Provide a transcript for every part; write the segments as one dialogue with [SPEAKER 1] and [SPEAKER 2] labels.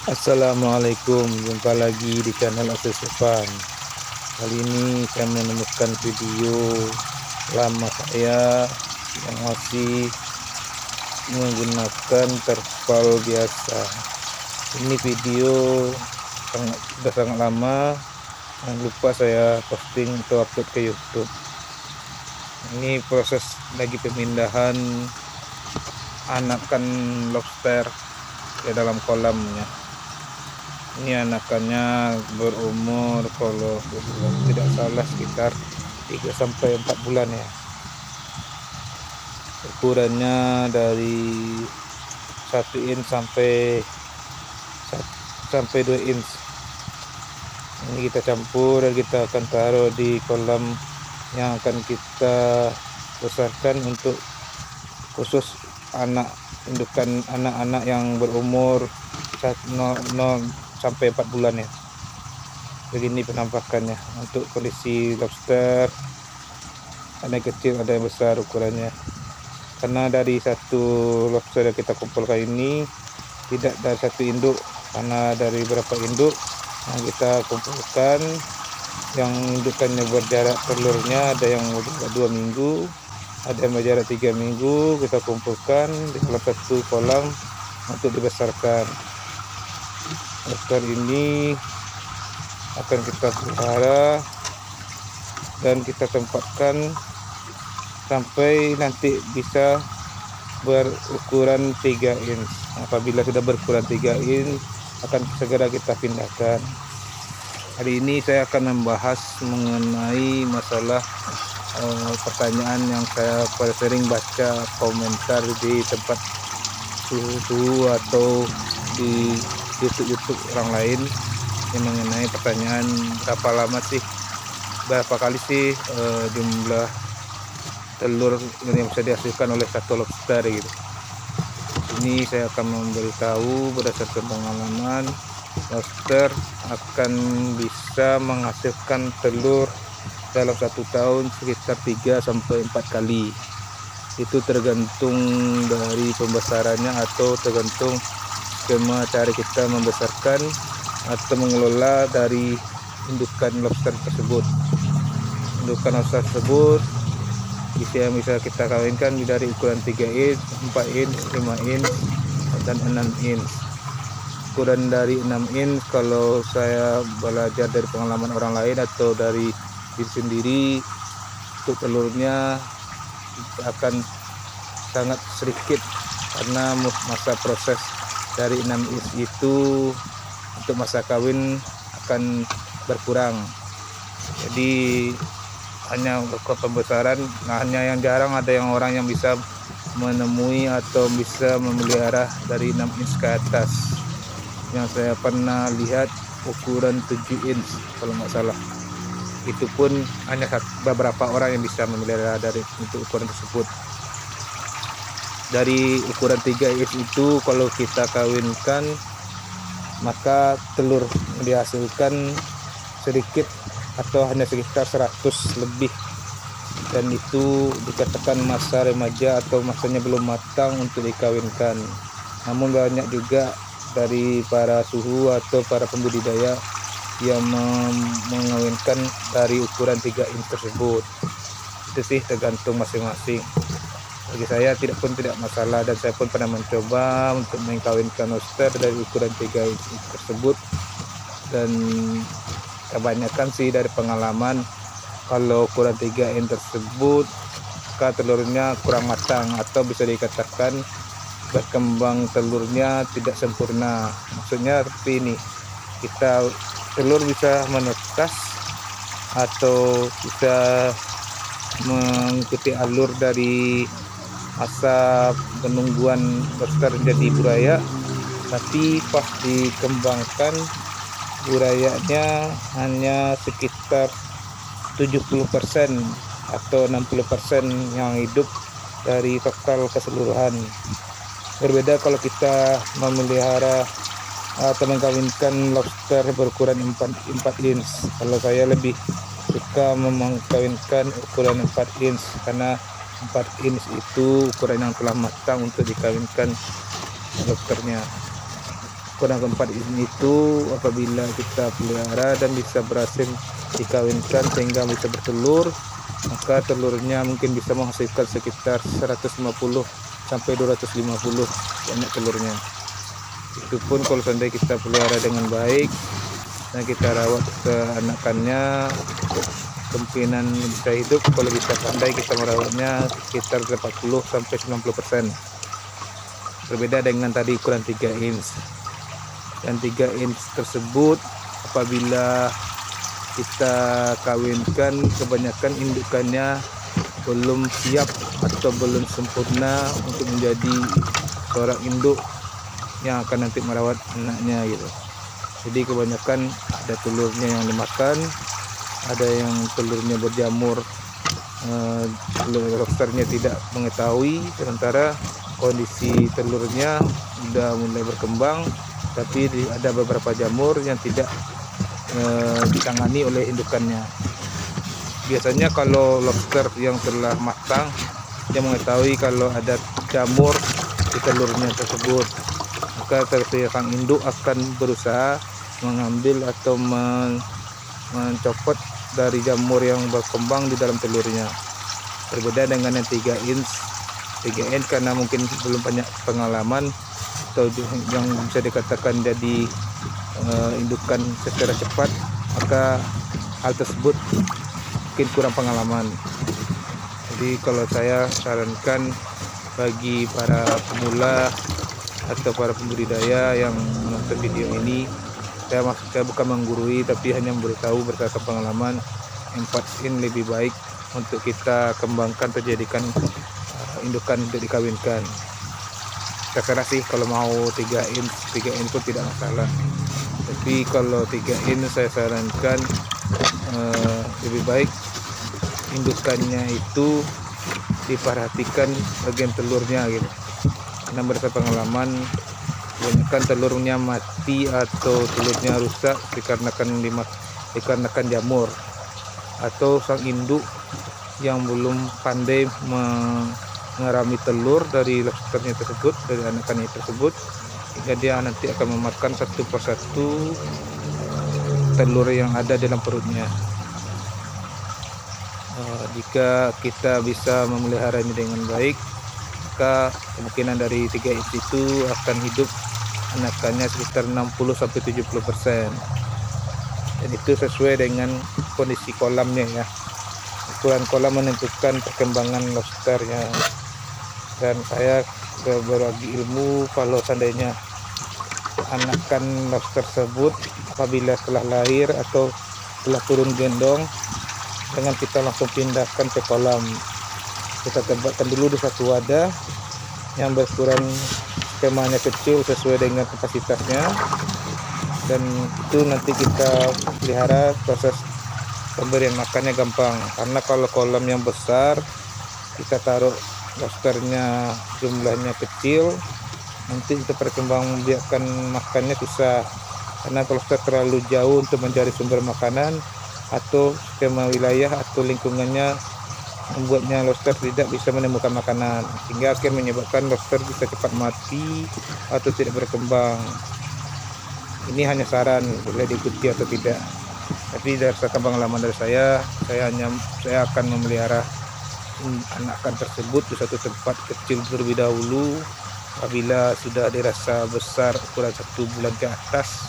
[SPEAKER 1] Assalamualaikum, jumpa lagi di channel Oce Sufan. Kali ini saya menemukan video lama saya yang masih menggunakan terpal biasa. Ini video sudah sangat lama, jangan lupa saya posting atau upload ke YouTube. Ini proses lagi pemindahan anakan lobster ke dalam kolamnya. Ini anakannya berumur, kalau tidak salah, sekitar 3-4 bulan ya. Ukurannya dari 1 inch sampai 2 inch. Ini kita campur dan kita akan taruh di kolam yang akan kita besarkan untuk khusus indukan anak-anak yang berumur 0 sampai 4 bulan ya. Begini penampakannya untuk kondisi lobster. Ada yang kecil, ada yang besar ukurannya. Karena dari satu lobster yang kita kumpulkan ini tidak dari satu induk, karena dari beberapa induk yang kita kumpulkan, yang indukannya berjarak telurnya ada yang berjarak 2 minggu, ada yang berjarak 3 minggu. Kita kumpulkan di dalam satu kolam untuk dibesarkan. Lobster ini akan kita pelihara dan kita tempatkan sampai nanti bisa berukuran 3 inch. Apabila sudah berukuran 3 inch akan segera kita pindahkan. Hari ini saya akan membahas mengenai masalah pertanyaan yang saya sering baca komentar di tempat suhu atau di YouTube orang lain, yang mengenai pertanyaan berapa kali sih jumlah telur yang bisa dihasilkan oleh satu lobster gitu. Ini saya akan memberitahu berdasarkan pengalaman, lobster akan bisa menghasilkan telur dalam 1 tahun sekitar 3-4 kali. Itu tergantung dari pembesarannya atau tergantung skema cara kita membesarkan atau mengelola dari indukan lobster tersebut. Indukan lobster tersebut bisa kita kawinkan dari ukuran 3 inch, 4 inch, 5 inch, dan 6 inch. Ukuran dari 6 inch, kalau saya belajar dari pengalaman orang lain atau dari diri sendiri, untuk telurnya akan sangat sedikit karena masa proses dari 6 inch itu untuk masa kawin akan berkurang. Jadi hanya pembesaran, hanya yang jarang ada yang orang yang bisa menemui atau bisa memelihara dari 6 inch ke atas. Yang saya pernah lihat ukuran 7 inch kalau nggak salah. Itu pun hanya beberapa orang yang bisa memelihara dari untuk ukuran tersebut. Dari ukuran 3 inch itu kalau kita kawinkan, maka telur dihasilkan sedikit atau hanya sekitar 100 lebih, dan itu dikatakan masa remaja atau masanya belum matang untuk dikawinkan. Namun banyak juga dari para suhu atau para pembudidaya yang mengawinkan dari ukuran 3 inch tersebut. Itu sih tergantung masing-masing. Bagi saya tidak masalah, dan saya pun pernah mencoba untuk mengkawinkan lobster dari ukuran 3 inch tersebut, dan kebanyakan sih dari pengalaman kalau ukuran 3 inch tersebut maka telurnya kurang matang atau bisa dikatakan berkembang telurnya tidak sempurna. Maksudnya seperti ini, telur bisa menetas atau bisa mengikuti alur dari masa penungguan lobster jadi buraya, tapi pas dikembangkan burayanya hanya sekitar 70% atau 60% yang hidup dari total keseluruhan. Berbeda kalau kita memelihara atau mengkawinkan lobster berukuran 4 inch. Kalau saya lebih suka mengkawinkan ukuran 4 inch karena 4 inch itu ukuran yang telah matang untuk dikawinkan lobsternya. kurang keempat itu apabila kita pelihara dan bisa berhasil dikawinkan sehingga bisa bertelur, maka telurnya mungkin bisa menghasilkan sekitar 150 sampai 250 banyak telurnya. Itu pun kalau seandainya kita pelihara dengan baik dan kita rawat keanakannya, kemungkinan bisa hidup kalau bisa pandai kita merawatnya sekitar 80 sampai 90%. Berbeda dengan tadi ukuran 3 inch. Dan 3 inch tersebut apabila kita kawinkan, kebanyakan indukannya belum siap atau belum sempurna untuk menjadi seorang induk yang akan nanti merawat anaknya gitu. Jadi kebanyakan ada telurnya yang dimakan, ada yang telurnya berjamur, dokternya tidak mengetahui, sementara kondisi telurnya sudah mulai berkembang, tapi ada beberapa jamur yang tidak ditangani oleh indukannya. Biasanya kalau lobster yang telah matang, dia mengetahui kalau ada jamur di telurnya tersebut, maka sang induk akan berusaha mengambil atau mencopot dari jamur yang berkembang di dalam telurnya. Berbeda dengan yang 3 inch. 3 inch karena mungkin belum banyak pengalaman atau yang bisa dikatakan jadi indukan secara cepat, maka hal tersebut mungkin kurang pengalaman. Jadi kalau saya sarankan bagi para pemula atau para pembudidaya yang menonton video ini, saya bukan menggurui tapi hanya memberitahu berdasarkan pengalaman. 4 in lebih baik untuk kita kembangkan atau jadikan indukan untuk dikawinkan. Terserah sih, kalau mau 3 in pun tidak masalah, tapi kalau 3 in saya sarankan lebih baik indukannya itu diperhatikan bagian telurnya gitu, karena berdasarkan pengalaman kebanyakan telurnya mati atau telurnya rusak dikarenakan jamur, atau sang induk yang belum pandai mengerami telur dari lobsternya tersebut, dari anakannya tersebut, hingga dia nanti akan memakan satu persatu telur yang ada dalam perutnya. Jika kita bisa memeliharanya dengan baik, maka kemungkinan dari 3 inch itu akan hidup anakannya sekitar 60-70%. Dan itu sesuai dengan kondisi kolamnya ya. Ukuran kolam menentukan perkembangan lobsternya. Dan saya berbagi ilmu kalau seandainya anakan lobster tersebut apabila telah lahir atau telah turun gendong, jangan kita langsung pindahkan ke kolam. Kita tempatkan dulu di satu wadah yang berukuran skemanya kecil sesuai dengan kapasitasnya, dan itu nanti kita pelihara. Proses pemberian makannya gampang, karena kalau kolam yang besar kita taruh lobsternya jumlahnya kecil, nanti kita perkembangbiakan makannya susah, karena lobster terlalu jauh untuk mencari sumber makanan, atau skema wilayah atau lingkungannya membuatnya lobster tidak bisa menemukan makanan, sehingga akhirnya menyebabkan lobster bisa cepat mati atau tidak berkembang. Ini hanya saran, boleh diikuti atau tidak, tapi berdasarkan pengalaman dari saya akan memelihara anakan tersebut di satu tempat kecil terlebih dahulu. Apabila sudah dirasa besar ukuran 1 bulan ke atas,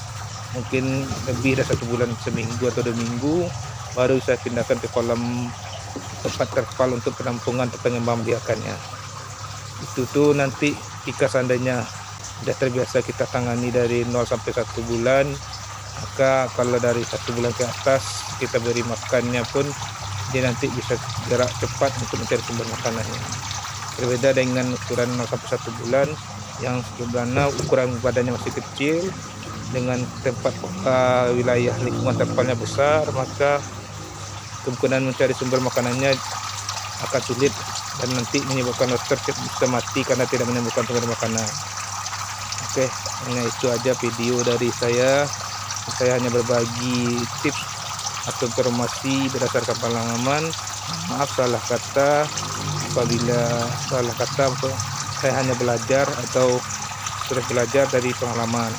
[SPEAKER 1] mungkin lebih dari 1 bulan, seminggu atau 2 minggu, baru saya pindahkan ke kolam tempat terpal untuk penampungan atau pengembangbiakannya. Itu tuh nanti jika seandainya sudah terbiasa kita tangani dari 0 sampai 1 bulan, maka kalau dari 1 bulan ke atas kita beri makannya pun dia nanti bisa gerak cepat untuk mencari sumber makanannya. Berbeda dengan ukuran 0 sampai 1 bulan yang sebenarnya ukuran badannya masih kecil, dengan tempat wilayah lingkungan terpalnya besar, maka kemungkinan mencari sumber makanannya akan sulit dan nanti menyebabkan lobster bisa mati karena tidak menemukan sumber makanan. Oke, hanya itu aja video dari saya. Saya hanya berbagi tips atau informasi berdasarkan pengalaman. Maaf salah kata, apabila salah kata, saya hanya belajar atau terus belajar dari pengalaman.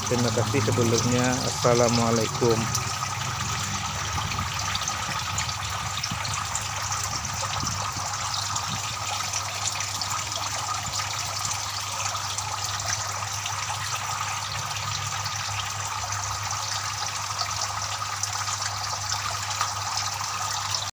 [SPEAKER 1] Terima kasih sebelumnya. Assalamualaikum.